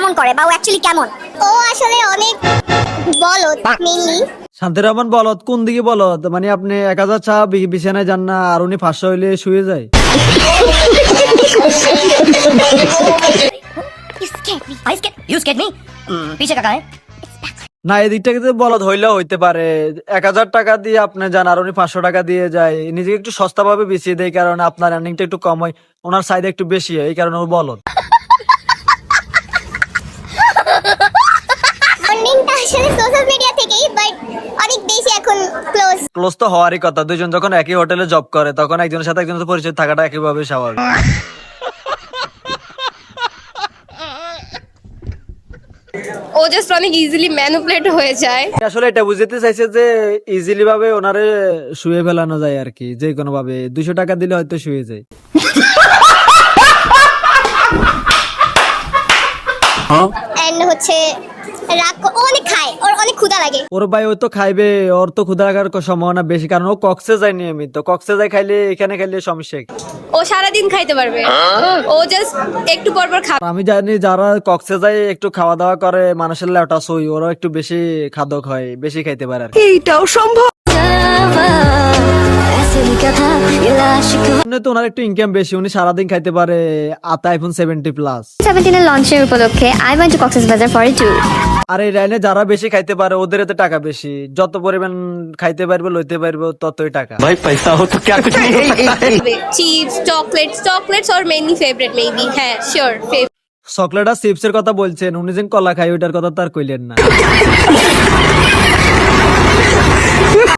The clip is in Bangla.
কেমন করে বা ও অ্যাকচুয়ালি কেমন? ও আসলে অনেক বলদ মেইনলি। শান্তি রহমান বলদ কোন দিকে বলদ? মানে আপনি 1000 চা বিছানায় যান না আর উনি 500 হইলে শুয়ে যায়? You scared me. I scared you scared me. पीछे का कहाँ है? না এদিকটা কিন্তু বলদ হইলেও হইতে পারে। 1000 টাকা দিয়ে আপনি যান আর উনি 500 টাকা দিয়ে যায়, নিজেকে একটু সস্তা ভাবে বেশি দেয় কারণ আপনার আর্নিংটা একটু কম হয়, ওনার চাহিদা একটু বেশি হয়, এই কারণে ও বলদ। বন্ডিংটা আসলে সোশ্যাল মিডিয়া থেকেই, বাট অনেক বেশি এখন ক্লোজ। ক্লোজ তো হওয়ারই কথা, দুইজন যখন একই হোটেলে জব করে তখন একজনের সাথে একজনের পরিচয় থাকাটা একইভাবে স্বাভাবিক। ও জাস্ট অনেক ইজিলি ম্যানিপুলেট হয়ে যায়। আসলে এটা বুঝতে চাইছে যে ইজিলি ভাবে ওনারে শুয়ে ফেলানো যায় আর কি, যে কোনো ভাবে 200 টাকা দিলে হয়তো শুয়ে যায়। এন্ড হচ্ছে রাগ ও অনেক খায়, ওর অনেক ক্ষুধা লাগে। ওর ভাই ও তো খাইবে, ওর তো ক্ষুধা লাগার সম্ভাবনা বেশি কারণ ও কক্সে যায় নিয়মিত, কক্সে যায় খাইলে এখানে খাইলে সমস্যা কি? ও সারাদিন খাইতে পারবে, ও জাস্ট একটু পর পর খাবে। আমি জানি যারা কক্সে যায় একটু খাওয়া দাওয়া করে মানুষের লেটা সই, ওরা একটু বেশি খাদক হয়, বেশি খাইতে পারে আর কি। এইটাও সম্ভব। তো ওনার একটু ইনকাম বেশি, উনি সারাদিন খাইতে পারে আইফোন 70 প্লাস। 17 এর লঞ্চের উপলক্ষে I went to Cox's Bazar for a tour. আর এই লাইনে যারা বেশি খাইতে পারে ওদের এতে টাকা বেশি, যত পরিমাণ খাইতে পারবে লইতে পারবে ততই টাকা। भाई पैसा हो तो क्या कुछ नहीं हो सकता है। চিপস, চকলেটস और মেইনলি ফেভারিট মেবি। হ্যাঁ শিওর চকলেট আর চিপসের কথা বলছেন, উনি যে কলা খাই ওইটার কথা তার কইলেন না।